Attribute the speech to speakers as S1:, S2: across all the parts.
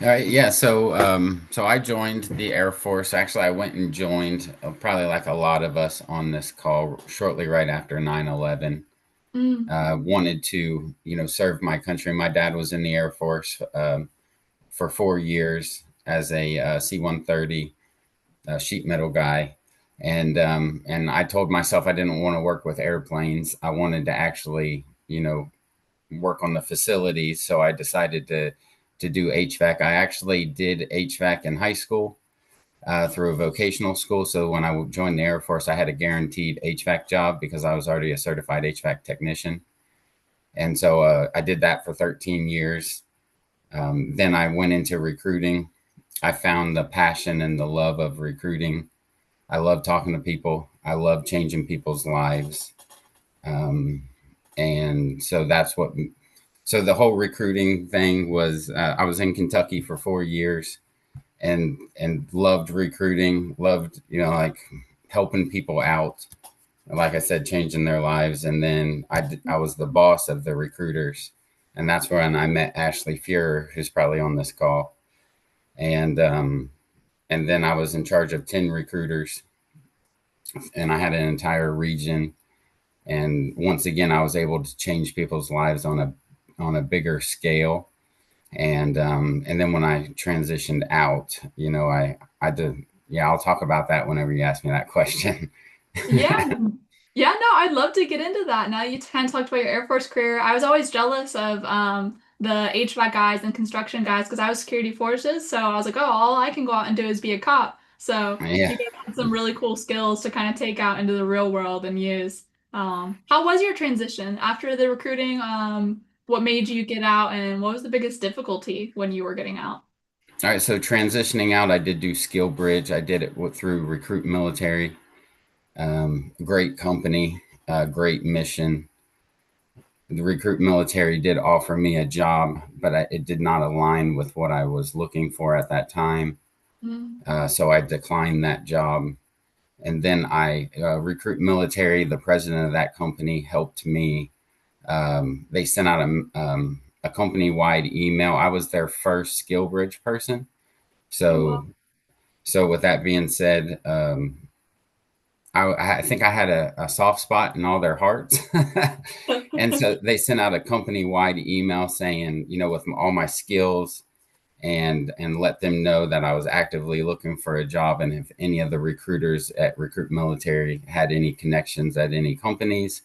S1: Yeah, so I joined the Air Force. Actually, I went and joined, probably like a lot of us on this call, shortly right after 9/11.
S2: Mm.
S1: Wanted to, serve my country. My dad was in the Air Force for 4 years as a C-130 sheet metal guy, and I told myself I didn't want to work with airplanes. I wanted to actually, work on the facilities. So I decided to do HVAC. I actually did HVAC in high school through a vocational school. So when I joined the Air Force, I had a guaranteed HVAC job because I was already a certified HVAC technician. And so I did that for 13 years. Then I went into recruiting. I found the passion and the love of recruiting. I love talking to people. I love changing people's lives. Um, and so that's what so the whole recruiting thing was I was in Kentucky for 4 years and loved recruiting, loved, like helping people out. Like I said, changing their lives. And then I was the boss of the recruiters. And that's when I met Ashley Fuhrer, who's probably on this call. And, and then I was in charge of 10 recruiters and I had an entire region. And once again, I was able to change people's lives on a bigger scale. And then when I transitioned out, I did. Yeah, I'll talk about that whenever you ask me that question.
S2: Yeah. Yeah, no, I'd love to get into that. Now you kind of talked about your Air Force career. I was always jealous of the HVAC guys and construction guys because I was security forces. So I was like, oh, all I can go out and do is be a cop. So
S1: Yeah.
S2: you guys had some really cool skills to kind of take out into the real world and use. How was your transition after the recruiting? What made you get out and what was the biggest difficulty when you were getting out?
S1: All right. So transitioning out, I did do Skill Bridge. I did it through Recruit Military. Great company, great mission. The Recruit Military did offer me a job, but it did not align with what I was looking for at that time.
S2: Mm.
S1: So I declined that job. And then I Recruit Military. The president of that company helped me. They sent out a company wide email. I was their first skill bridge person.
S2: Oh, wow.
S1: So with that being said, I think I had a soft spot in all their hearts. And so they sent out a company wide email saying, with all my skills and let them know that I was actively looking for a job. And if any of the recruiters at Recruit Military had any connections at any companies,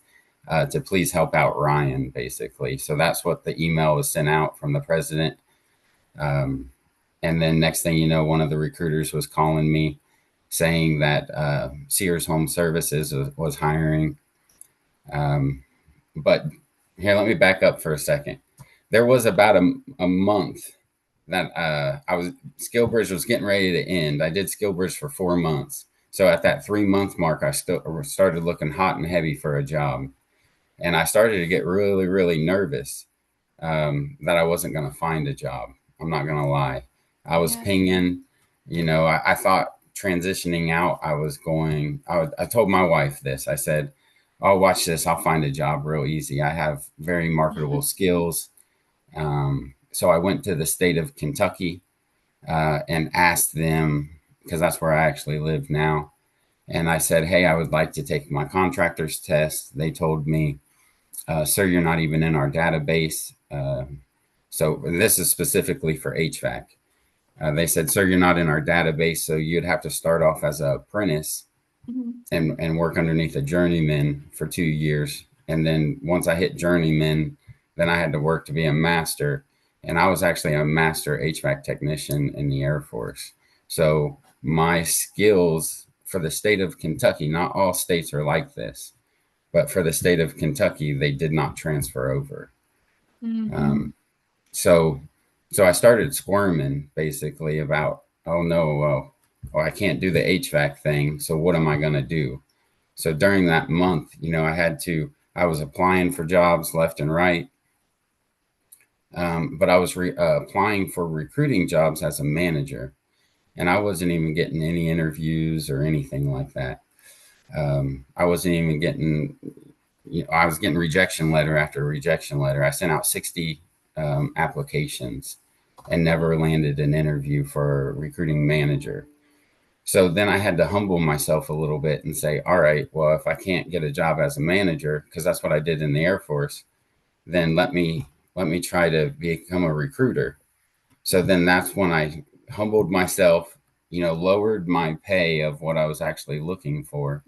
S1: to please help out Ryan, basically. So that's what the email was sent out from the president. Um, and then next thing you know, one of the recruiters was calling me saying that Sears Home Services was hiring. Um, but here, let me back up for a second. There was about a month that I was Skillbridge was getting ready to end. I did Skillbridge for 4 months. So at that 3 month mark, I still started looking hot and heavy for a job. And I started to get really, really nervous that I wasn't going to find a job. I'm not going to lie. I was
S2: Yeah.
S1: pinging, I thought transitioning out, I told my wife this. I said, "I'll watch this. I'll find a job real easy. I have very marketable skills." So I went to the state of Kentucky and asked them, because that's where I actually live now. And I said, "Hey, I would like to take my contractor's test." They told me, "Sir, you're not even in our database." So this is specifically for HVAC. They said, "Sir, you're not in our database, so you'd have to start off as an apprentice
S2: Mhm.
S1: and work underneath a journeyman for 2 years. And then once I hit journeyman, then I had to work to be a master. And I was actually a master HVAC technician in the Air Force. So my skills for the state of Kentucky, not all states are like this, but for the state of Kentucky, they did not transfer over.
S2: Mhm.
S1: Um, so so I started squirming basically about, oh no, well, I can't do the HVAC thing. So what am I going to do? So during that month, I was applying for jobs left and right. But I was applying for recruiting jobs as a manager, and I wasn't even getting any interviews or anything like that. I wasn't even getting, I was getting rejection letter after rejection letter. I sent out 60 applications, and never landed an interview for a recruiting manager. So then I had to humble myself a little bit and say, all right, well, if I can't get a job as a manager, because that's what I did in the Air Force, then let me try to become a recruiter. So then that's when I humbled myself, lowered my pay of what I was actually looking for,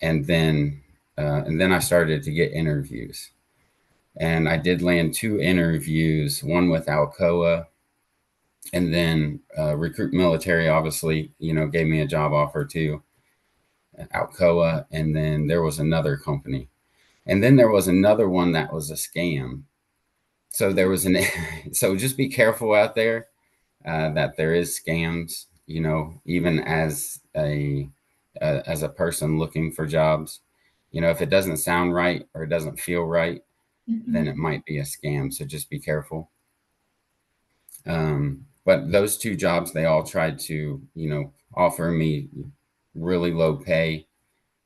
S1: and then I started to get interviews. And I did land two interviews, one with Alcoa, and then Recruit Military, obviously, gave me a job offer too at Alcoa. And then there was another company. And then there was another one that was a scam. So there was so just be careful out there that there is scams, even as a person looking for jobs. If it doesn't sound right or it doesn't feel right, then
S2: Mhm.
S1: it might be a scam. So just be careful. But those two jobs, they all tried to, offer me really low pay.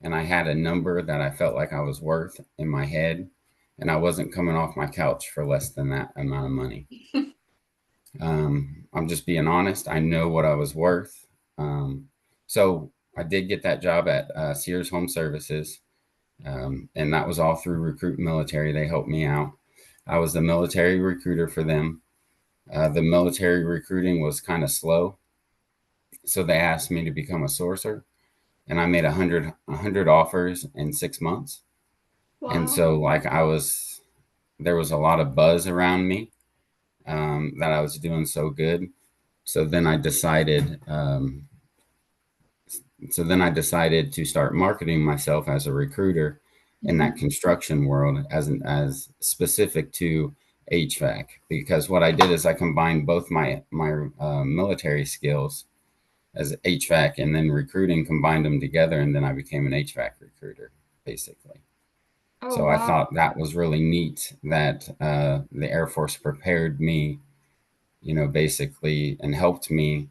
S1: And I had a number that I felt like I was worth in my head. And I wasn't coming off my couch for less than that amount of money. I'm just being honest. I know what I was worth. So I did get that job at Sears Home Services. And that was all through Recruit Military. They helped me out. I was the military recruiter for them. The military recruiting was kind of slow, so they asked me to become a sourcer, and I made a hundred offers in 6 months. And
S2: Wow.
S1: so, like, there was a lot of buzz around me that I was doing so good. So then I decided, to start marketing myself as a recruiter in that
S2: Mhm.
S1: construction world as specific to HVAC, because what I did is I combined both my military skills as HVAC and then recruiting, combined them together, and then I became an HVAC recruiter basically.
S2: Oh,
S1: So I
S2: wow.
S1: thought that was really neat that the Air Force prepared me, basically, and helped me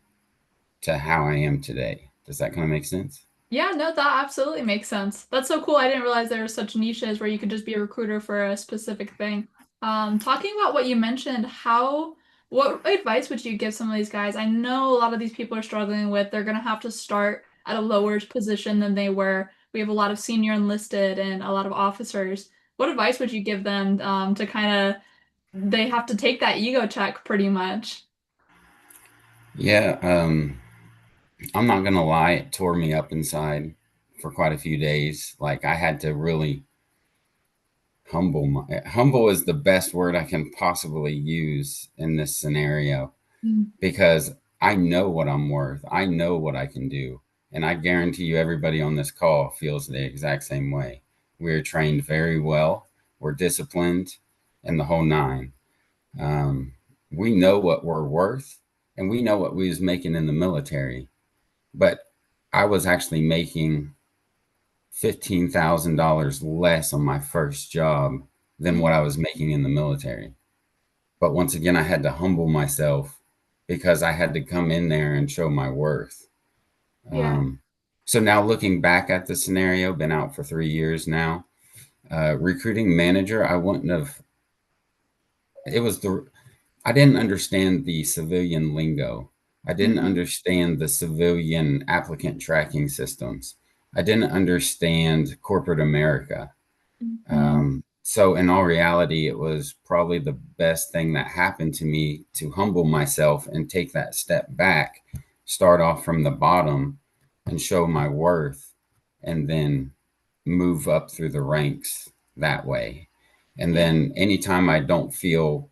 S1: to how I am today. Does that kind of make sense?
S2: Yeah, no, that absolutely makes sense. That's so cool. I didn't realize there were such niches where you could just be a recruiter for a specific thing. Talking about what you mentioned, what advice would you give some of these guys? I know a lot of these people are struggling with, they're gonna have to start at a lower position than they were. We have a lot of senior enlisted and a lot of officers. What advice would you give them to kind of, they have to take that ego check pretty much?
S1: Yeah, I'm not gonna lie, it tore me up inside for quite a few days. Like I had to really humble is the best word I can possibly use in this scenario,
S2: Mm.
S1: because I know what I'm worth. I know what I can do. And I guarantee you, everybody on this call feels the exact same way. We're trained very well, we're disciplined, and the whole nine. Um, we know what we're worth, and we know what we was making in the military. But I was actually making $15,000 less on my first job than what I was making in the military. But once again, I had to humble myself because I had to come in there and show my worth.
S2: Yeah.
S1: Um, so now looking back at the scenario, been out for 3 years now. Recruiting manager, I wouldn't have. It was the I didn't understand the civilian lingo. I didn't
S2: Hmm.
S1: understand the civilian applicant tracking systems. I didn't understand corporate America.
S2: Hmm.
S1: So, in all reality, it was probably the best thing that happened to me to humble myself and take that step back, start off from the bottom and show my worth, and then move up through the ranks that way. And
S2: Yeah.
S1: then anytime I don't feel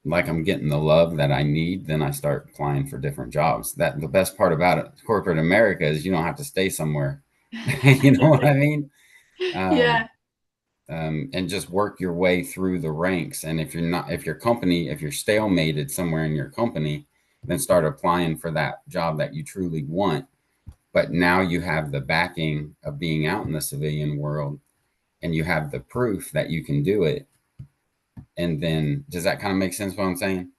S1: like I'm getting the love that I need, then I start applying for different jobs. That the best part about it, corporate America, is you don't have to stay somewhere. You know what I mean? Um,
S2: Yeah.
S1: and just work your way through the ranks. And if you're stalemated somewhere in your company, then start applying for that job that you truly want. But now you have the backing of being out in the civilian world, and you have the proof that you can do it. And then, does that kind of make sense what I'm saying?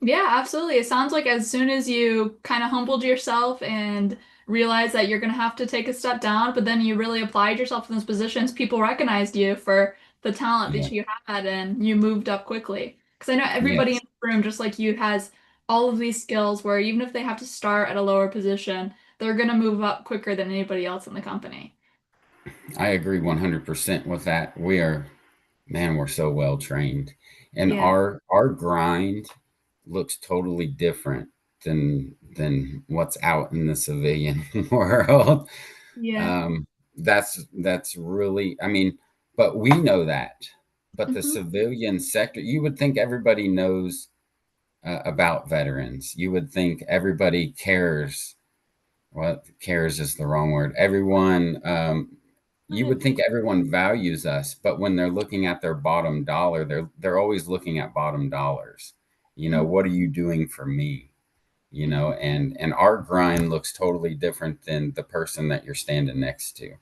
S2: Yeah, absolutely. It sounds like as soon as you kind of humbled yourself and realized that you're going to have to take a step down, but then you really applied yourself in those positions, people recognized you for the talent
S1: Yeah.
S2: that you had and you moved up quickly. Because I know everybody in
S1: Yes,
S2: the room, just like you, has all of these skills where even if they have to start at a lower position, they're going to move up quicker than anybody else in the company.
S1: I agree 100% with that. Man, we're so well trained, and
S2: Yeah.
S1: our grind looks totally different than what's out in the civilian world.
S2: Yeah.
S1: Um, that's really, I mean, but we know that. But the
S2: Hmm.
S1: civilian sector, you would think everybody knows about veterans. You would think everybody cares. Well, cares is the wrong word. Everyone, you would think everyone values us, but when they're looking at their bottom dollar, they're always looking at bottom dollars. You know, what are you doing for me? You know, and our grind looks totally different than the person that you're standing next to.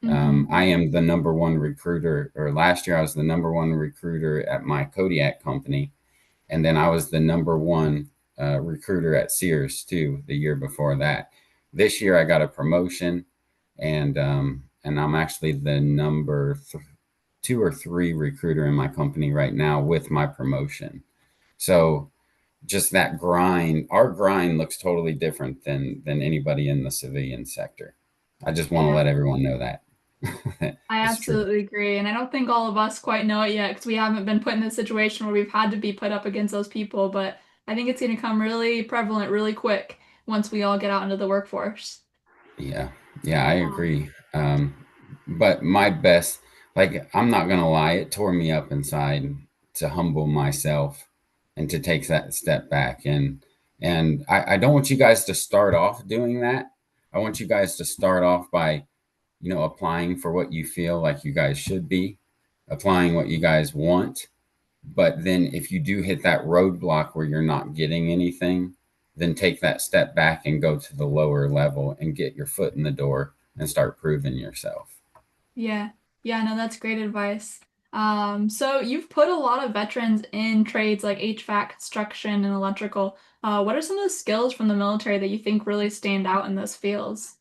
S2: Hmm.
S1: I am the number one recruiter, or last year I was the number one recruiter at my Kodiak company, and then I was the number one recruiter at Sears too the year before that. This year I got a promotion, and I'm actually the two or three recruiter in my company right now with my promotion. So just that grind, our grind looks totally different than anybody in the civilian sector. I just want to
S2: Yeah.
S1: let everyone know that.
S2: I
S1: It's true.
S2: absolutely agree. And I don't think all of us quite know it yet because we haven't been put in this situation where we've had to be put up against those people. But I think it's going to come really prevalent really quick once we all get out into the workforce.
S1: Yeah, yeah, I
S2: Um,
S1: agree. But my best, like, I'm not gonna lie, it tore me up inside to humble myself and to take that step back. And I don't want you guys to start off doing that. I want you guys to start off by, applying for what you feel like you guys should be, applying what you guys want. But then if you do hit that roadblock where you're not getting anything, then take that step back and go to the lower level and get your foot in the door and start proving yourself.
S2: yeah. Yeah, no, that's great advice. So you've put a lot of veterans in trades like HVAC, construction, and electrical. What are some of the skills from the military that you think really stand out in those fields?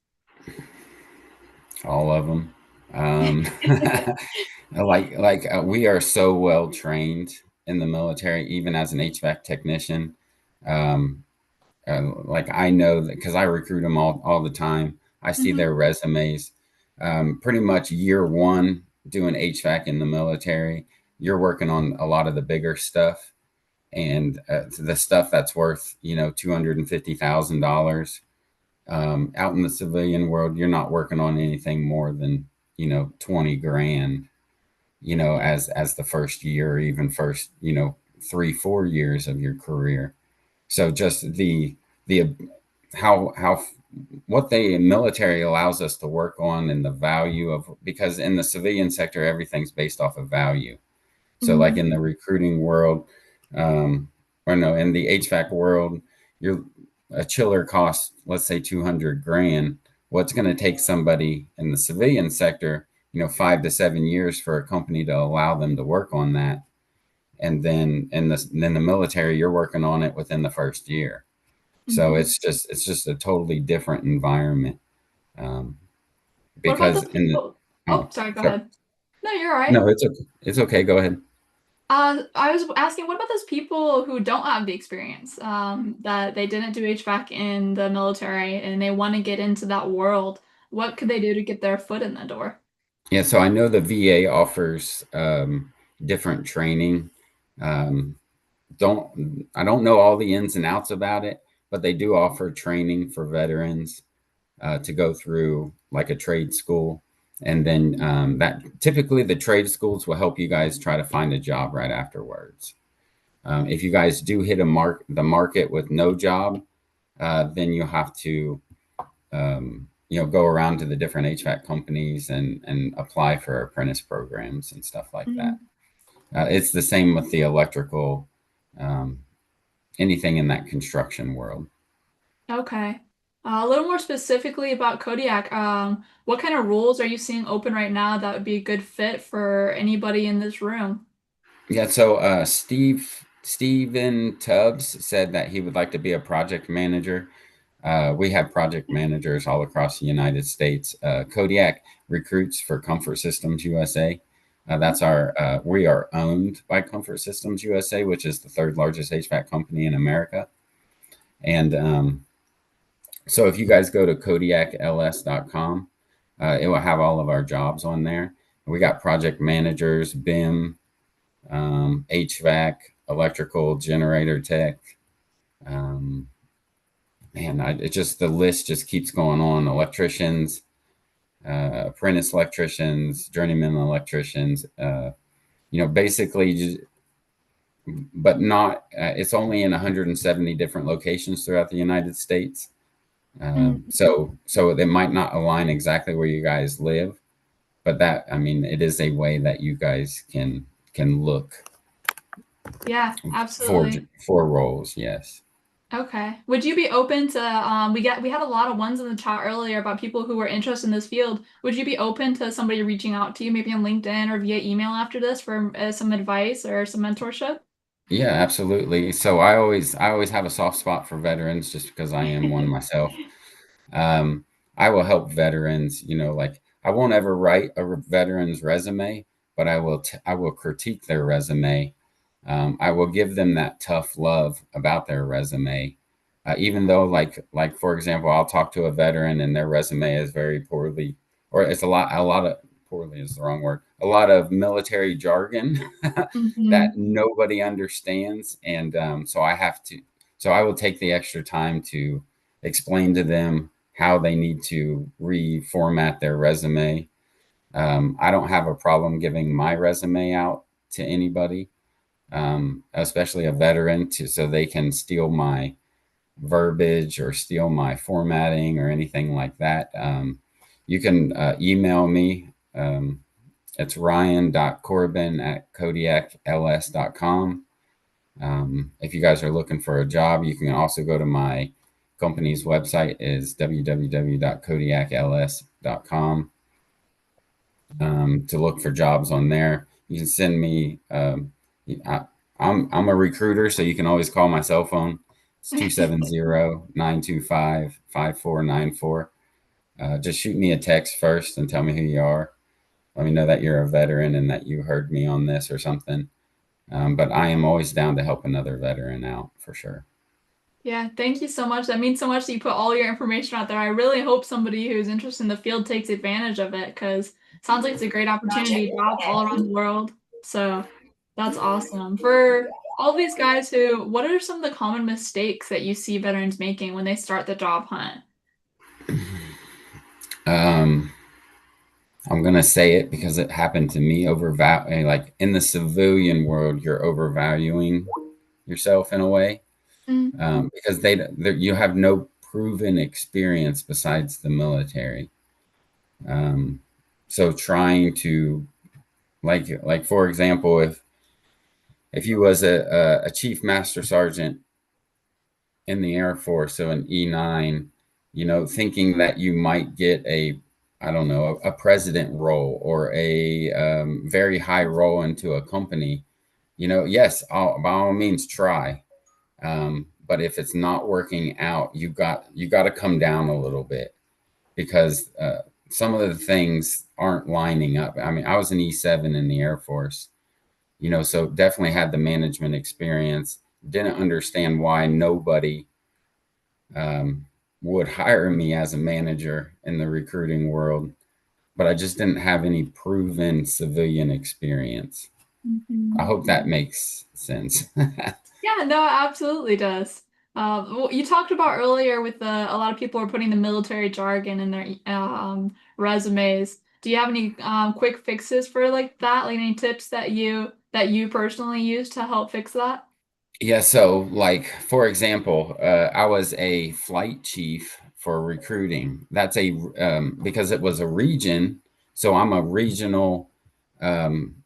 S1: All of them. Um, we are so well trained in the military, even as an HVAC technician. Um, like I know that because I recruit them all the time. I see
S2: Hmm.
S1: their resumes. Pretty much year one doing HVAC in the military, you're working on a lot of the bigger stuff and the stuff that's worth $250,000. Out in the civilian world, you're not working on anything more than 20 grand. As the first year, or even first 3-4 years of your career. So just the how what the military allows us to work on and the value of, because in the civilian sector everything's based off of value. So like
S2: Hmm.
S1: in the recruiting world, um, or no, in the HVAC world, you're a chiller costs, let's say 200 grand. What's going to take somebody in the civilian sector, 5 to 7 years for a company to allow them to work on that, and then the military, you're working on it within the first year. So
S2: Hmm.
S1: it's just a totally different environment. Um,
S2: What about
S1: because
S2: those
S1: in the
S2: people? Oh,
S1: oh
S2: sorry, go
S1: so,
S2: ahead. No, you're all right.
S1: no, it's okay. Go ahead.
S2: I was asking, what about those people who don't have the experience, that they didn't do HVAC in the military and they want to get into that world? What could they do to get their foot in the door?
S1: Yeah, so I know the VA offers different training. Um, don't I don't know all the ins and outs about it, but they do offer training for veterans to go through like a trade school, and then that typically the trade schools will help you guys try to find a job right afterwards. If you guys do hit the market with no job, then you'll have to go around to the different HVAC companies and apply for apprentice programs and stuff like that.
S2: Mhm.
S1: It's the same with the electrical, um, anything in that construction world.
S2: Okay. A little more specifically about Kodiak, what kind of roles are you seeing open right now that would be a good fit for anybody in this room?
S1: Yeah, so Steven Tubbs said that he would like to be a project manager. We have project managers all across the United States. Kodiak recruits for Comfort Systems USA. That's we are owned by Comfort Systems USA, which is the third largest HVAC company in America. And so if you guys go to kodiakls.com, it will have all of our jobs on there. We got project managers, BIM, HVAC, electrical, generator tech. It just, the list just keeps going on. Electricians, apprentice electricians, journeyman electricians, basically just, but not, it's only in 170 different locations throughout the United States.
S2: Mm.
S1: So they might not align exactly where you guys live, but it is a way that you guys can look
S2: Yeah,
S1: for
S2: absolutely.
S1: for roles. Yes.
S2: Okay. Would you be open to we had a lot of ones in the chat earlier about people who were interested in this field. Would you be open to somebody reaching out to you maybe on LinkedIn or via email after this for some advice or some mentorship?
S1: Yeah, absolutely. So I always have a soft spot for veterans just because I am one myself. Um, I will help veterans, like I won't ever write a veteran's resume, but I will critique their resume. I will give them that tough love about their resume, even though, like for example, I'll talk to a veteran and their resume is very poorly, or it's a lot of poorly is the wrong word, a lot of military jargon that
S2: Hmm.
S1: nobody understands, and so I will take the extra time to explain to them how they need to reformat their resume. I don't have a problem giving my resume out to anybody, especially a veteran, so they can steal my verbiage or steal my formatting or anything like that. You can email me. It's ryan.corbin@kodiakls.com. If you guys are looking for a job, you can also go to my company's website is www.kodiakls.com to look for jobs on there. You can send me. I, I'm a recruiter, so you can always call my cell phone. It's 270-925-5494. Just shoot me a text first and tell me who you are. Let me know that you're a veteran and that you heard me on this or something. But I am always down to help another veteran out for sure.
S2: Yeah, thank you so much. That means so much that you put all your information out there. I really hope somebody who's interested in the field takes advantage of it because sounds like it's a great opportunity, jobs all around the world. So that's awesome. For all these guys who, what are some of the common mistakes that you see veterans making when they start the job hunt?
S1: Um, I'm gonna say it because it happened to me. Like in the civilian world, you're overvaluing yourself in a way,
S2: Mm,
S1: because you have no proven experience besides the military. Um, so trying to, like for example, if you was a chief master sergeant in the Air Force, so an E9, thinking that you might get I don't know, a president role or a very high role into a company, yes, by all means try. But if it's not working out, you got to come down a little bit because some of the things aren't lining up. I was an E7 in the Air Force, so definitely had the management experience. Didn't understand why nobody um, would hire me as a manager in the recruiting world, but I just didn't have any proven civilian experience. I
S2: mhm.
S1: hope that makes sense.
S2: Yeah, no, it absolutely does. Well, you talked about earlier with a lot of people are putting the military jargon in their resumes. Do you have any quick fixes for like that? Like any tips that you personally use to help fix that?
S1: Yeah, so like for example, I was a flight chief for recruiting. That's because it was a region, so I'm a regional um,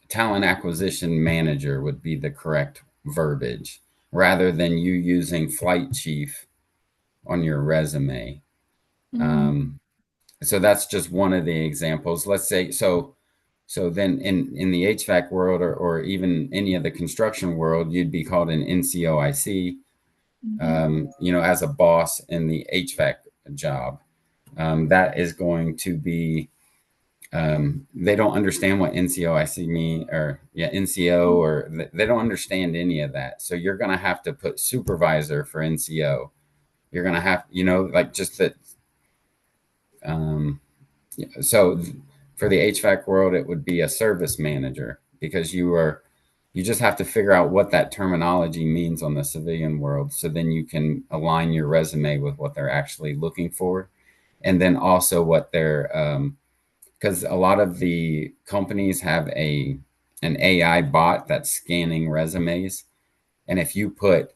S1: talent acquisition manager would be the correct verbiage, rather than you using flight chief on your resume.
S2: Mm,
S1: Um, so that's just one of the examples. Let's say so then in the HVAC world, or even any of the construction world, you'd be called an NCOIC,
S2: mhm,
S1: as a boss in the HVAC job. That is going to be They don't understand what NCOIC mean, or yeah, NCO, or they don't understand any of that. So you're going to have to put supervisor for NCO. You're going to have, like just that. Um, so for the HVAC world, it would be a service manager, because you just have to figure out what that terminology means on the civilian world. So then you can align your resume with what they're actually looking for. And then also what they're, because a lot of the companies have an AI bot that's scanning resumes. And if you put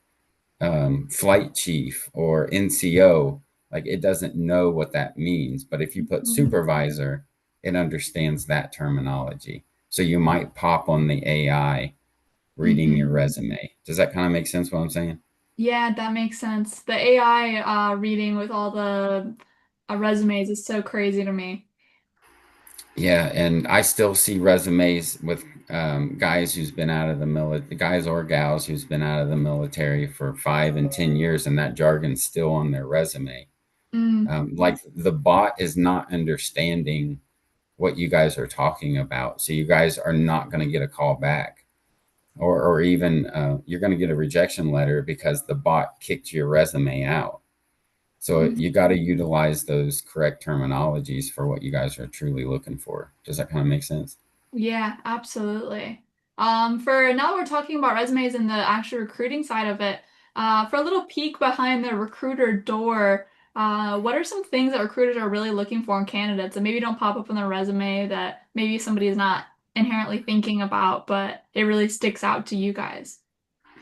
S1: flight chief or NCO, like it doesn't know what that means. But if you put supervisor, it understands that terminology. So you might pop on the AI reading your
S2: Mm-hmm.
S1: resume. Does that kind of make sense what I'm saying?
S2: Yeah, that makes sense. The AI reading with all the resumes is so crazy to me.
S1: Yeah, and I still see resumes with guys who's been out of the military, guys or gals who's been out of the military for 5 and 10 years, and that jargon's still on their resume.
S2: Mm.
S1: Like the bot is not understanding what you guys are talking about, so you guys are not going to get a call back, or even you're going to get a rejection letter because the bot kicked your resume out. So you got to utilize those correct terminologies for what you guys are truly looking for. Does that kind of make sense?
S2: Yeah, absolutely. For now we're talking about resumes and the actual recruiting side of it. For a little peek behind the recruiter door, what are some things that recruiters are really looking for in candidates that maybe don't pop up on their resume that maybe somebody is not inherently thinking about, but it really sticks out to you guys?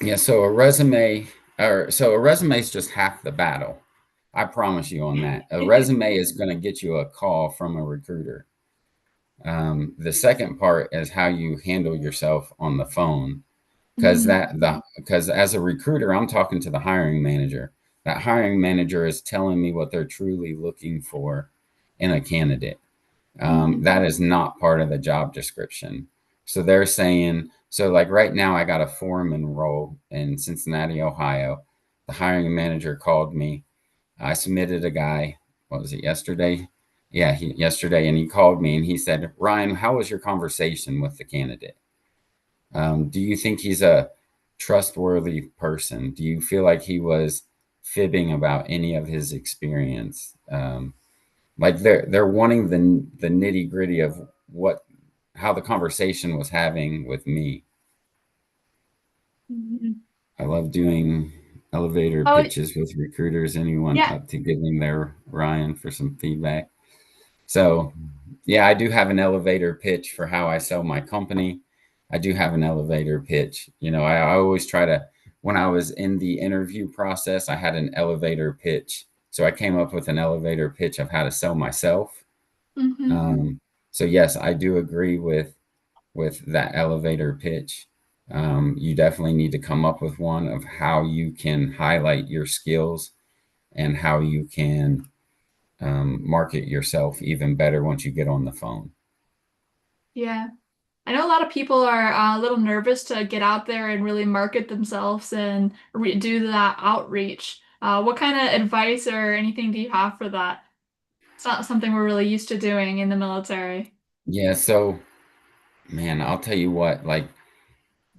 S1: Yeah. So a resume is just half the battle. I promise you on that. A resume is going to get you a call from a recruiter. The second part is how you handle yourself on the phone,
S2: Mm,
S1: because as a recruiter, I'm talking to the hiring manager. That hiring manager is telling me what they're truly looking for in a candidate.
S2: mhm,
S1: That is not part of the job description. So they're saying, so like right now, I got a foreman role in Cincinnati, Ohio. The hiring manager called me. I submitted a guy. What was it, yesterday? Yeah, yesterday, and he called me and he said, "Ryan, how was your conversation with the candidate? Do you think he's a trustworthy person? Do you feel like he was fibbing about any of his experience?" Like they're wanting the nitty gritty of what how the conversation was having with me.
S2: mhm.
S1: I love doing elevator
S2: Oh,
S1: pitches with recruiters. Anyone
S2: yeah.
S1: up to giving their Ryan for some feedback? So, yeah, I do have an elevator pitch for how I sell my company. I do have an elevator pitch. I always try to, when I was in the interview process, I had an elevator pitch. So I came up with an elevator pitch of how to sell myself.
S2: Hmm.
S1: Um, so yes, I do agree with that elevator pitch. You definitely need to come up with one of how you can highlight your skills and how you can market yourself even better once you get on the phone.
S2: Yeah. I know a lot of people are a little nervous to get out there and really market themselves and do that outreach. What kind of advice or anything do you have for that? It's not something we're really used to doing in the military.
S1: Yeah, so man, I'll tell you what, like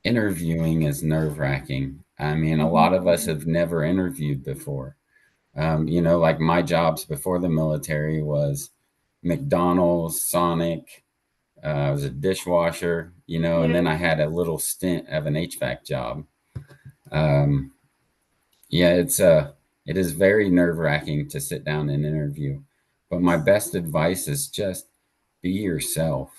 S1: interviewing is nerve-wracking. I mean, a
S2: Mhm.
S1: lot of us have never interviewed before. Like my jobs before the military was McDonald's, Sonic. I was a dishwasher, and
S2: Yeah.
S1: then I had a little stint of an HVAC job. Um, yeah, it is very nerve-wracking to sit down and interview. But my best advice is just be yourself.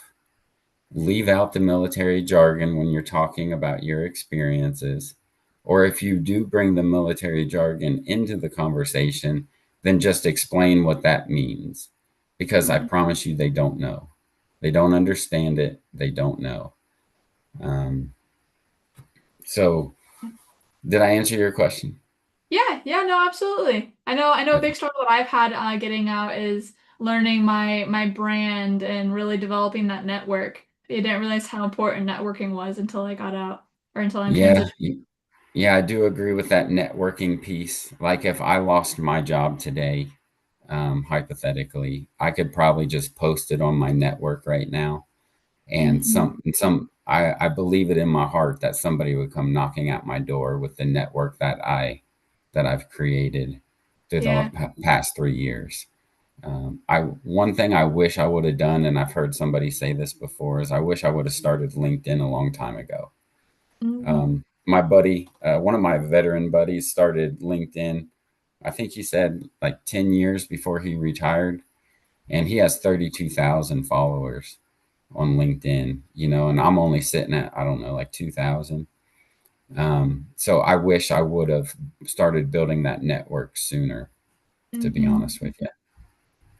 S1: Leave out the military jargon when you're talking about your experiences. Or if you do bring the military jargon into the conversation, then just explain what that means. Because I
S2: Mhm.
S1: promise you, they don't know. They don't understand it. They don't know. Um, so, did I answer your question?
S2: Yeah, yeah, no, absolutely. I know a big struggle that I've had getting out is learning my brand and really developing that network. I didn't realize how important networking was until I got out or until I'm
S1: Yeah,
S2: transitioning.
S1: yeah, I do agree with that networking piece. Like if I lost my job today, hypothetically, I could probably just post it on my network right now. And
S2: Hmm.
S1: I believe it in my heart that somebody would come knocking at my door with the network that I've created through the
S2: Yeah.
S1: past 3 years. One thing I wish I would have done, and I've heard somebody say this before, is I wish I would have started LinkedIn a long time ago.
S2: Hmm.
S1: My buddy, one of my veteran buddies, started LinkedIn. I think he said like 10 years before he retired, and he has 32,000 followers on LinkedIn, and I'm only sitting at, I don't know, like 2,000. So I wish I would have started building that network sooner, to be
S2: Hmm.
S1: honest with you.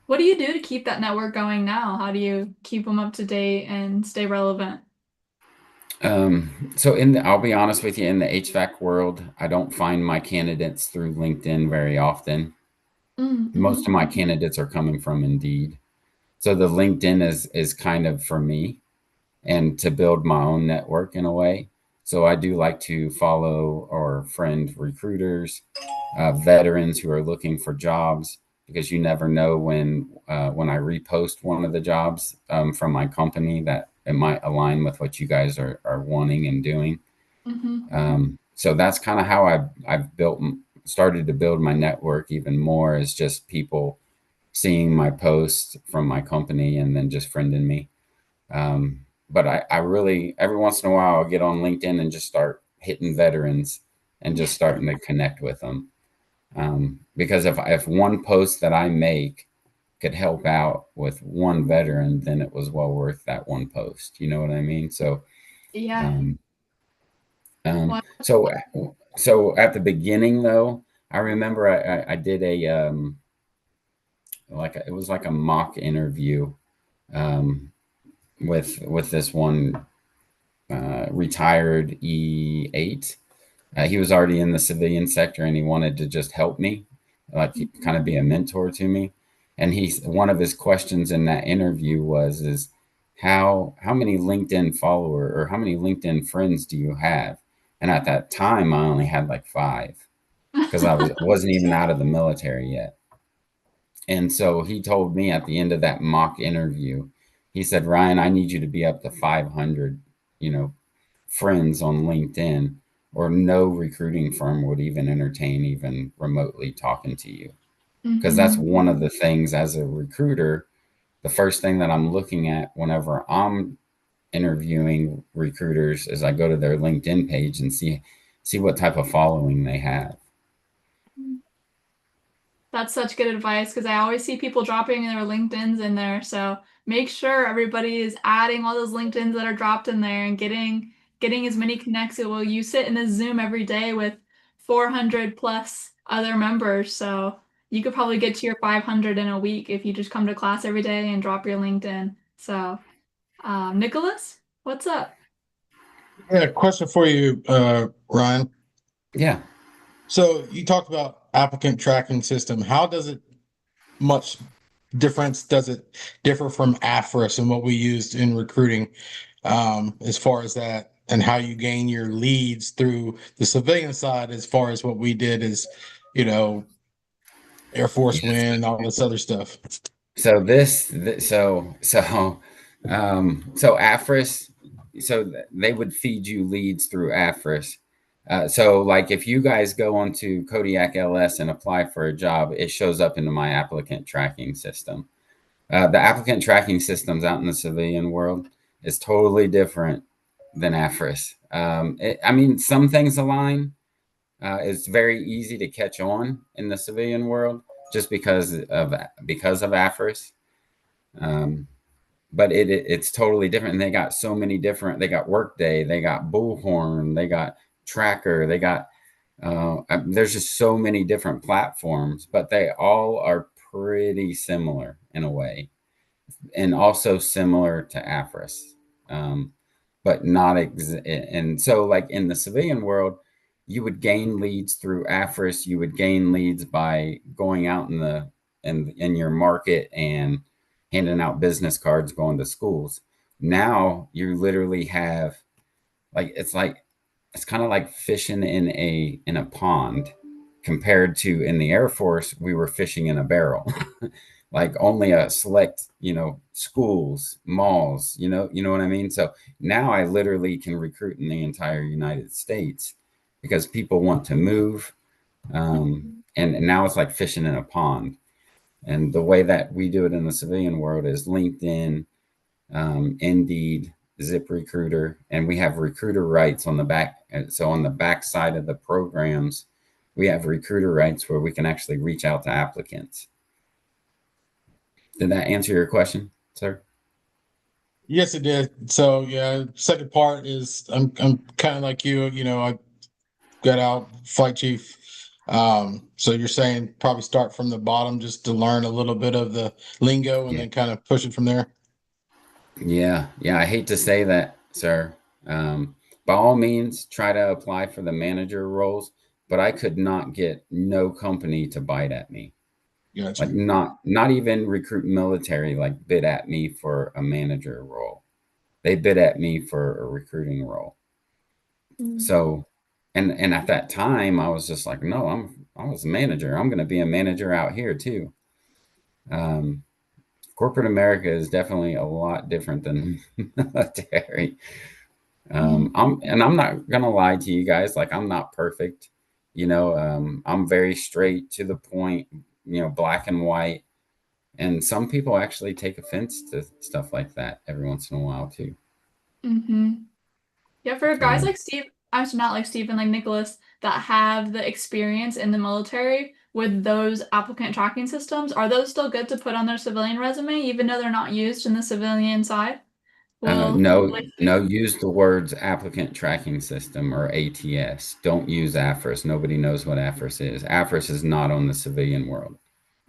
S2: What do you do to keep that network going now? How do you keep them up to date and stay relevant?
S1: So I'll be honest with you, in the HVAC world, I don't find my candidates through LinkedIn very often.
S2: Mm-hmm.
S1: Most of my candidates are coming from Indeed. So the LinkedIn is kind of for me and to build my own network in a way. So I do like to follow or friend recruiters, veterans who are looking for jobs, because you never know when I repost one of the jobs from my company that it might align with what you guys are wanting and doing.
S2: Hmm.
S1: So that's kind of how I've started to build my network even more, is just people seeing my posts from my company and then just friending me. But I really, every once in a while, I'll get on LinkedIn and just start hitting veterans and
S2: Yeah.
S1: just starting to connect with them. Because if one post that I make could help out with one veteran, then it was well worth that one post. You know what I mean? So,
S2: Yeah.
S1: um, um,
S2: Well,
S1: so, so at the beginning, though, I remember I did it was like a mock interview with this one retired E8. He was already in the civilian sector and he wanted to just help me, like
S2: mhm.
S1: kind of be a mentor to me. And one of his questions in that interview is how many LinkedIn follower or how many LinkedIn friends do you have? And at that time, I only had like five because wasn't even out of the military yet. And so he told me at the end of that mock interview, he said, Ryan, I need you to be up to 500, you know, friends on LinkedIn, or no recruiting firm would even entertain even remotely talking to you. Because that's
S2: Mhm.
S1: one of the things as a recruiter, the first thing that I'm looking at whenever I'm interviewing recruiters is I go to their LinkedIn page and see what type of following they have.
S2: That's such good advice because I always see people dropping their LinkedIns in there. So make sure everybody is adding all those LinkedIns that are dropped in there and getting as many connects. Well, you sit in a Zoom every day with 400 plus other members, so you could probably get to your 500 in a week if you just come to class every day and drop your LinkedIn. So, Nicholas, what's up?
S3: Yeah, question for you, Ryan.
S1: Yeah.
S3: So you talked about applicant tracking system. How does it much difference does it differ from AFRIS and what we used in recruiting, as far as that, and how you gain your leads through the civilian side, as far as what we did is, you know, Air Force Wind, all this other stuff.
S1: So so AFRIS, they would feed you leads through AFRIS. So like if you guys go onto Kodiak LS and apply for a job, it shows up into my applicant tracking system. The applicant tracking systems out in the civilian world is totally different than AFRIS. I mean, some things align. It's very easy to catch on in the civilian world just because of AFRIS. Um, but it's totally different. And they got so many different. They got Workday, they got Bullhorn, they got Tracker, they got. There's just so many different platforms, but they all are pretty similar in a way, and also similar to AFRIS, but not and so like in the civilian world, you would gain leads through AFRIS. You would gain leads by going out in your market and handing out business cards, going to schools. Now you literally have like it's kind of like fishing in a pond, compared to in the Air Force, we were fishing in a barrel. Like only a select, schools, malls, you know what I mean? So now I literally can recruit in the entire United States because people want to move. And now it's like fishing in a pond. And the way that we do it in the civilian world is LinkedIn, Indeed, ZipRecruiter, and we have recruiter rights on the back. So on the back side of the programs, we have recruiter rights where we can actually reach out to applicants. Did that answer your question, sir?
S3: Yes, it did. So yeah, second part is I'm kind of like you, I got out flight chief. So you're saying probably start from the bottom just to learn a little bit of the lingo and then kind of push it from there.
S1: Yeah. I hate to say that, sir. By all means, try to apply for the manager roles, but I could not get no company to bite at me.
S3: Gotcha.
S1: Like not even recruit military like bid at me for a manager role. They bid at me for a recruiting role. So, and at that time I was just like, no, I was a manager. I'm going to be a manager out here too. Corporate America is definitely a lot different than military. I'm not gonna lie to you guys, like I'm not perfect. I'm very straight to the point, black and white. And some people actually take offense to stuff like that every once in a while too.
S2: Yeah, for guys like Steve, actually not like Steven, like Nicholas, that have the experience in the military with those applicant tracking systems, are those still good to put on their civilian resume, even though they're not used in the civilian side?
S1: No, use the words applicant tracking system or ATS. Don't use AFRIS. Nobody knows what AFRIS is. AFRIS is not on the civilian world.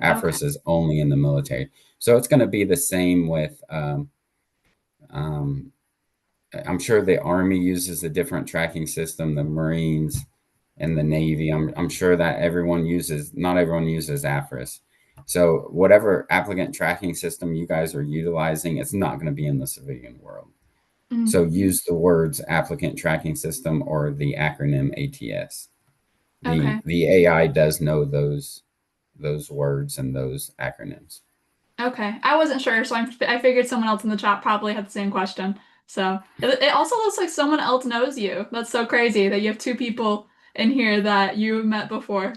S1: AFRIS is only in the military. So it's going to be the same with, I'm sure the Army uses a different tracking system, the Marines and the Navy. I'm sure that not everyone uses AFRIS. So whatever applicant tracking system you guys are utilizing, it's not going to be in the civilian world. So use the words applicant tracking system or the acronym ATS. The AI does know those words and those acronyms.
S2: Okay, I wasn't sure, so I figured someone else in the chat probably had the same question. So it also looks like someone else knows you. That's so crazy that you have two people in here that you met before.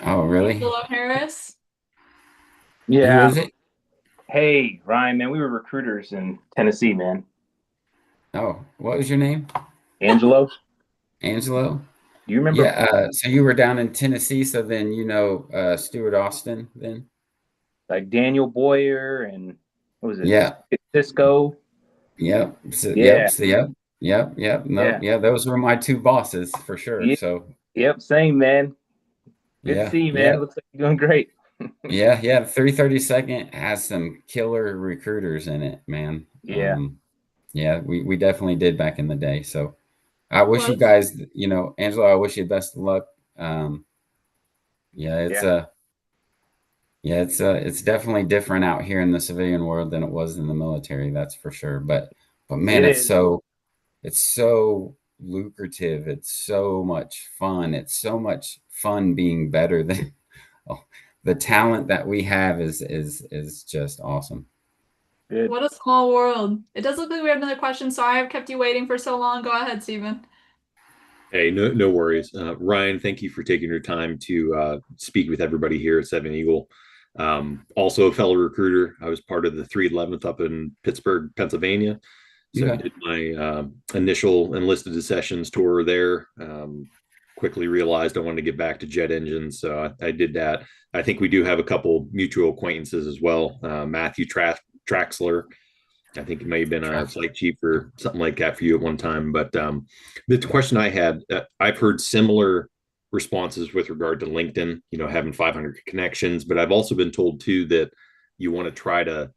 S1: Oh, really?
S2: Hello, Harris.
S4: Yeah.
S1: Who is it?
S4: Hey, Ryan, man, we were recruiters in Tennessee, man.
S1: Oh, what was your name?
S4: Angelo.
S1: Angelo?
S4: Do you remember?
S1: Yeah, so you were down in Tennessee, so then Stuart Austin then?
S4: Like Daniel Boyer and what was it?
S1: Yeah.
S4: Cisco.
S1: Yep.
S4: Yeah.
S1: Yep. No, yeah, those were my two bosses for sure.
S4: Yeah.
S1: So
S4: Yep, same, man. Good to see you, man.
S1: Yeah.
S4: Looks like you're doing great.
S1: Yeah. 332nd has some killer recruiters in it, man.
S4: Yeah.
S1: Yeah, we definitely did back in the day. So I wish you guys, Angelo, I wish you best of luck. It's definitely different out here in the civilian world than it was in the military, that's for sure. But man, it's so lucrative. It's so much fun. It's so much fun being better than the talent that we have is just awesome.
S4: Good.
S2: What a small world. It does look like we have another question. Sorry I've kept you waiting for so long. Go ahead, Steven.
S5: Hey, no worries. Ryan, thank you for taking your time to speak with everybody here at Seven Eagle. Also a fellow recruiter. I was part of the 311th up in Pittsburgh, Pennsylvania. So I did my initial enlisted accessions tour there. Quickly realized I wanted to get back to jet engines, so I did that. I think we do have a couple mutual acquaintances as well. Matthew Traxler, I think it may have been a flight chief or something like that for you at one time. But the question I had, I've heard similar responses with regard to LinkedIn, having 500 connections, but I've also been told too that you want to try to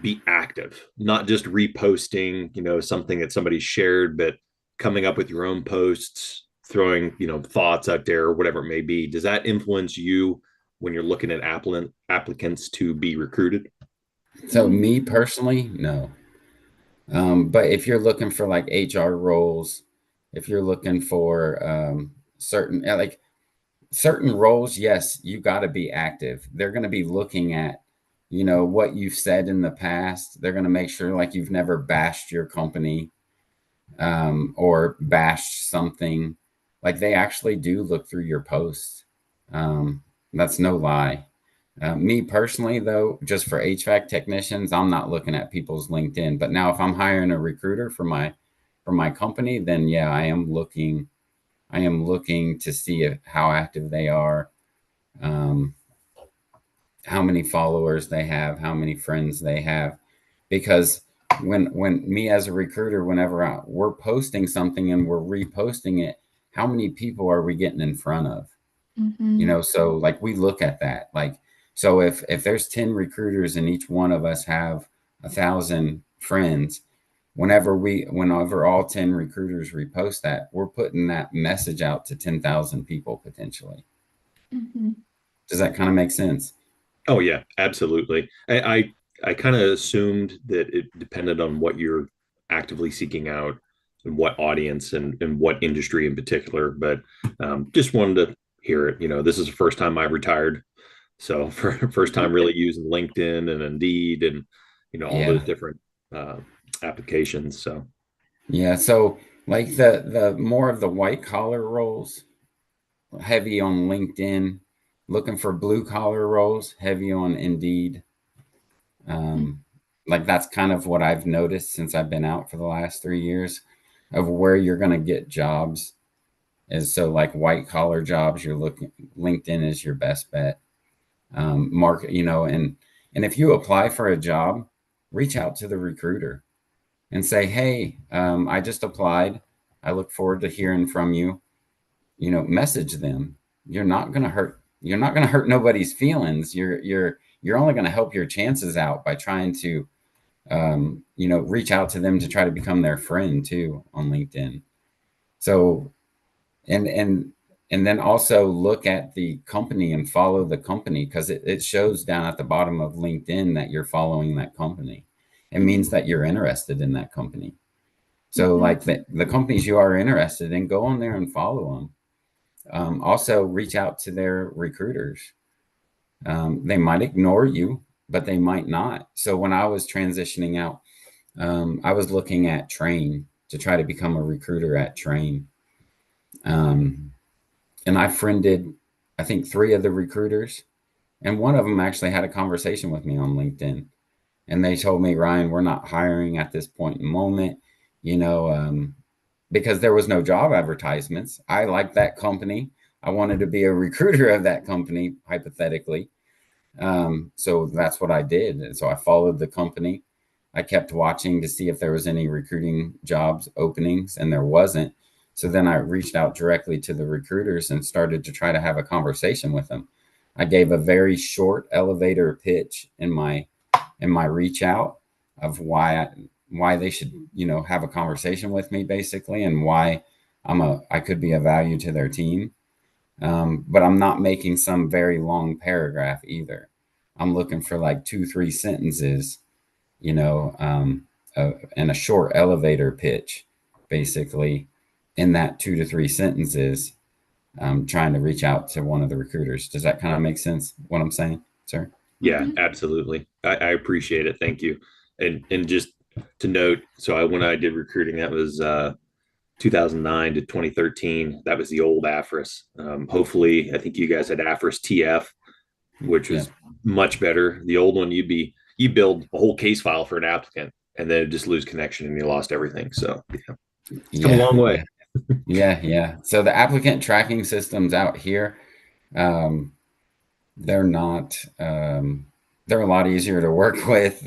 S5: be active, not just reposting, something that somebody shared, but coming up with your own posts, throwing, thoughts out there, or whatever it may be. Does that influence you when you're looking at applicants to be recruited?
S1: So me personally, no. But if you're looking for like HR roles, if you're looking for certain, like certain roles, yes, you got to be active. They're going to be looking at, what you've said in the past. They're going to make sure like you've never bashed your company, or bashed something. Like they actually do look through your posts. That's no lie. Me personally, though, just for HVAC technicians, I'm not looking at people's LinkedIn. But now, if I'm hiring a recruiter for my company, then yeah, I am looking to see how active they are, how many followers they have, how many friends they have, because when me as a recruiter, whenever we're posting something and we're reposting it, how many people are we getting in front of? So like we look at that, like, so if there's 10 recruiters and each one of us have 1,000 friends, whenever all 10 recruiters repost that, we're putting that message out to 10,000 people potentially. Does that kind of make sense?
S5: Oh yeah, absolutely. I kind of assumed that it depended on what you're actively seeking out and what audience and what industry in particular, but just wanted to hear it. This is the first time I retired, so for first time really using LinkedIn and Indeed and all those different applications. So
S1: yeah, so like the more of the white collar roles, heavy on LinkedIn. Looking for blue collar roles, heavy on Indeed. Like that's kind of what I've noticed since I've been out for the last 3 years of where you're going to get jobs. Is so like white collar jobs, you're looking, LinkedIn is your best bet. Market, and if you apply for a job, reach out to the recruiter and say, hey, I just applied. I look forward to hearing from you. Message them. You're not going to hurt nobody's feelings. You're only going to help your chances out by trying to, reach out to them to try to become their friend too on LinkedIn. So, and then also look at the company and follow the company, because it shows down at the bottom of LinkedIn that you're following that company. It means that you're interested in that company. So like the companies you are interested in, go on there and follow them. Also reach out to their recruiters. They might ignore you, but they might not. So when I was transitioning out, I was looking at Train to try to become a recruiter at Train. And I friended, I think, 3 of the recruiters, and one of them actually had a conversation with me on LinkedIn. And they told me, Ryan, we're not hiring at this point in the moment, because there was no job advertisements. I liked that company. I wanted to be a recruiter of that company, hypothetically. So that's what I did. And so I followed the company. I kept watching to see if there was any recruiting jobs openings, and there wasn't. So then I reached out directly to the recruiters and started to try to have a conversation with them. I gave a very short elevator pitch in my reach out of why they should, have a conversation with me, basically, and why I could be of value to their team. But I'm not making some very long paragraph either. I'm looking for like 2-3 sentences, and a short elevator pitch, basically, in that 2 to 3 sentences, trying to reach out to one of the recruiters. Does that kind of make sense, what I'm saying, sir?
S5: yeah, absolutely. I appreciate it. Thank you. And just to note, so when I did recruiting, that was 2009 to 2013. That was the old AFRIS. Hopefully, I think you guys had AFRIS TF, which was much better. The old one, you build a whole case file for an applicant, and then just lose connection and you lost everything. So it's come a long way.
S1: Yeah. So the applicant tracking systems out here, they're not, they're a lot easier to work with.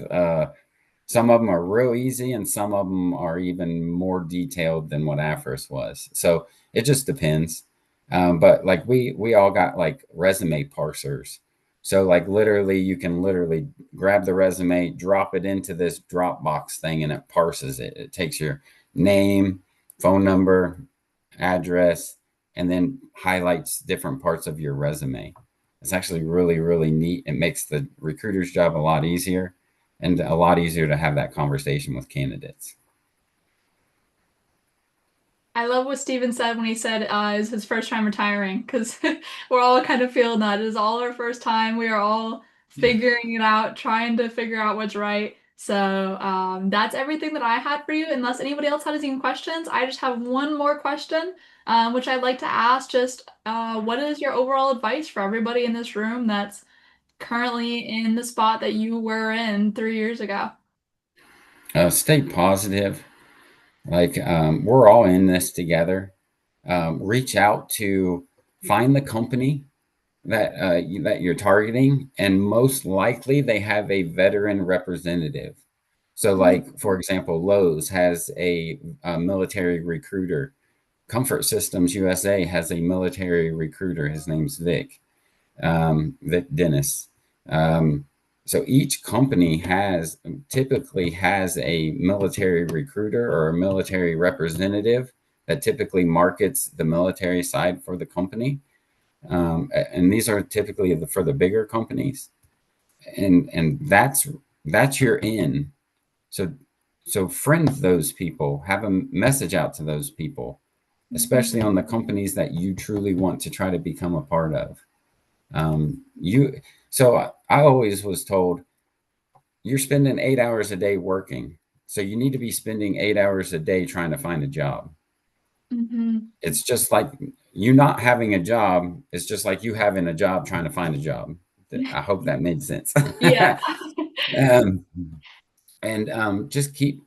S1: Some of them are real easy, and some of them are even more detailed than what AFRIS was. So it just depends. But like we all got like resume parsers. So like literally, you can literally grab the resume, drop it into this Dropbox thing, and it parses it. It takes your name, phone number, address, and then highlights different parts of your resume. It's actually really, really neat. It makes the recruiter's job a lot easier, and a lot easier to have that conversation with candidates.
S2: I love what Steven said when he said it was his first time retiring, because we're all kind of feeling that. It is all our first time. We are all figuring it out, trying to figure out what's right. So that's everything that I had for you. Unless anybody else has any questions, I just have one more question, which I'd like to ask. Just what is your overall advice for everybody in this room that's currently in the spot that you were in 3 years ago?
S1: Stay positive. Like we're all in this together. Reach out to find the company that that you're targeting, and most likely they have a veteran representative. So, like for example, Lowe's has a military recruiter. Comfort Systems USA has a military recruiter. His name's Vic. Vic Dennis. So each company typically has a military recruiter or a military representative that typically markets the military side for the company. And these are typically for the bigger companies. And that's your in. So friend those people, have a message out to those people, especially on the companies that you truly want to try to become a part of. So I always was told you're spending 8 hours a day working. So you need to be spending 8 hours a day trying to find a job. It's just like you not having a job. It's just like you having a job trying to find a job. I hope that made sense.
S2: Yeah.
S1: Just keep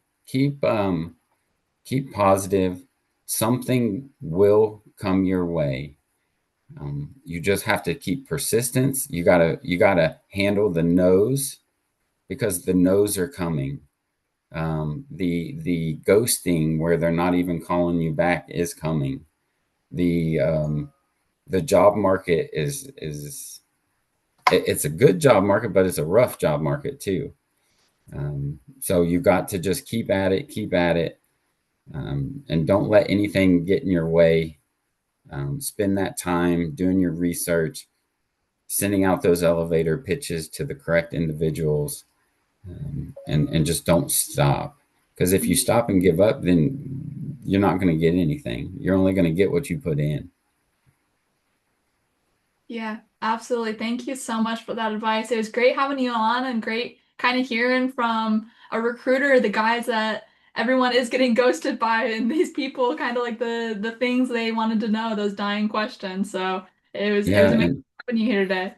S1: positive. Something will come your way. You just have to keep persistence. You gotta handle the no's, because the no's are coming. The ghosting where they're not even calling you back is coming. The job market it's a good job market, but it's a rough job market too. So you got to just keep at it, and don't let anything get in your way. Spend that time doing your research, sending out those elevator pitches to the correct individuals, and just don't stop. Because if you stop and give up, then you're not going to get anything. You're only going to get what you put in.
S2: Yeah, absolutely. Thank you so much for that advice. It was great having you on, and great kind of hearing from a recruiter the guys that everyone is getting ghosted by, and these people kind of like the things they wanted to know, those dying questions. So it was amazing having you here today.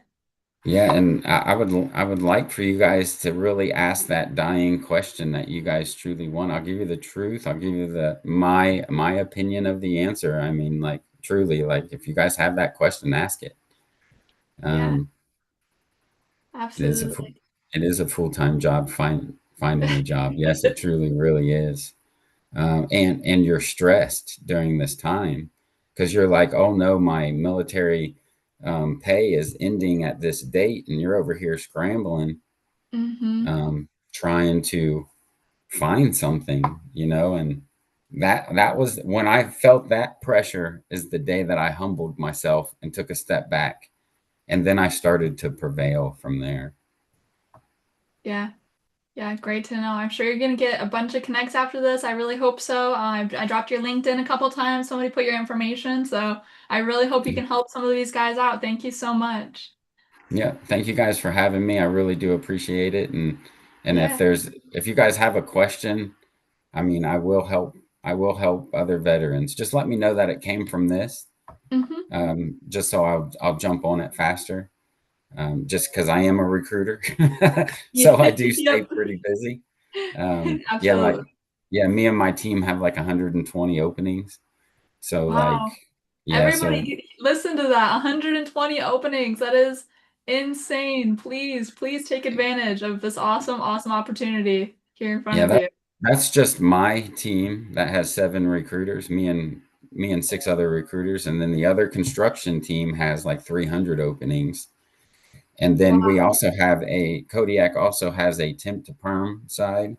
S1: Yeah, and I would like for you guys to really ask that dying question that you guys truly want. I'll give you the truth. I'll give you my opinion of the answer. I mean, like truly, like if you guys have that question, ask it.
S2: Yeah, absolutely.
S1: It is a full-time job finding a job. Yes, it truly really is. And you're stressed during this time because you're like, oh no, my military pay is ending at this date, and you're over here scrambling, trying to find something, and that was when I felt that pressure, is the day that I humbled myself and took a step back, and then I started to prevail from there.
S2: Yeah. Yeah, great to know. I'm sure you're going to get a bunch of connects after this. I really hope so. I dropped your LinkedIn a couple times. Somebody put your information. So I really hope you can help some of these guys out. Thank you so much.
S1: Yeah. Thank you guys for having me. I really do appreciate it. And
S2: Yeah.
S1: if you guys have a question, I mean, I will help other veterans. Just let me know that it came from this. Just so I'll jump on it faster. Just because I am a recruiter, so I do stay pretty busy.
S2: Absolutely.
S1: Me and my team have like 120 openings. So
S2: wow. Everybody listen to that. 120 openings. That is insane. Please take advantage of this awesome opportunity here in front of you.
S1: That's just my team that has 7 recruiters, me and 6 other recruiters. And then the other construction team has like 300 openings. And then we also have Kodiak also has a temp to perm side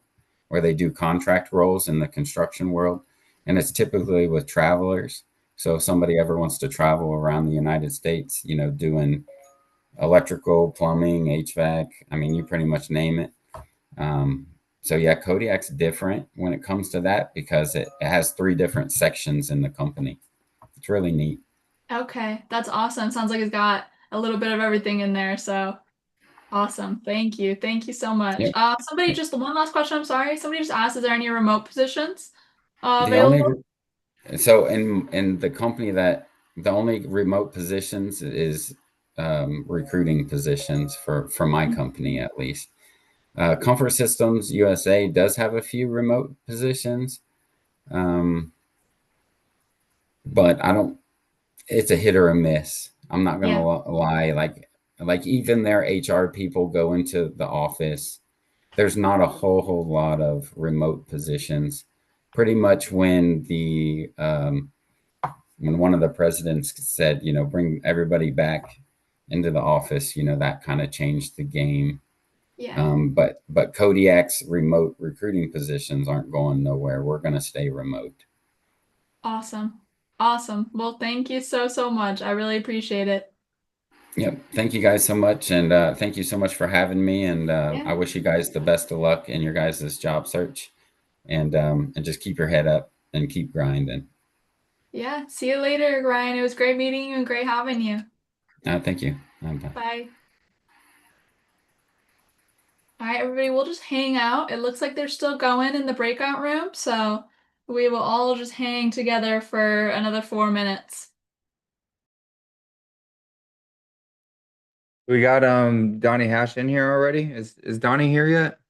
S1: where they do contract roles in the construction world. And it's typically with travelers. So if somebody ever wants to travel around the United States, doing electrical, plumbing, HVAC, I mean, you pretty much name it. So yeah, Kodiak's different when it comes to that because it has 3 different sections in the company. It's really neat.
S2: Okay, that's awesome. Sounds like it's got a little bit of everything in there. So awesome. Thank you. Thank you so much.
S1: Yep.
S2: Somebody just one last question. I'm sorry. Somebody just asked, is there any remote positions
S1: The only
S2: available?
S1: so in the company that the only remote positions is recruiting positions for my company at least. Comfort Systems USA does have a few remote positions, but I don't. It's a hit or a miss. I'm not gonna
S2: Yeah.
S1: lie. Like even their HR people go into the office. There's not a whole lot of remote positions. Pretty much when one of the presidents said, bring everybody back into the office, that kind of changed the game.
S2: Yeah.
S1: But Kodiak's remote recruiting positions aren't going nowhere. We're going to stay remote.
S2: Awesome. Awesome. Well, thank you so, so much. I really appreciate it.
S1: Yep. Thank you guys so much. And thank you so much for having me. And
S2: Yeah.
S1: I wish you guys the best of luck in your guys' job search. And just keep your head up and keep grinding.
S2: Yeah. See you later, Ryan. It was great meeting you and great having you.
S1: Thank you. Bye.
S2: Bye. All right, everybody, we'll just hang out. It looks like they're still going in the breakout room, so we will all just hang together for another 4 minutes.
S6: We got Donnie Hash in here already. Is Donnie here yet?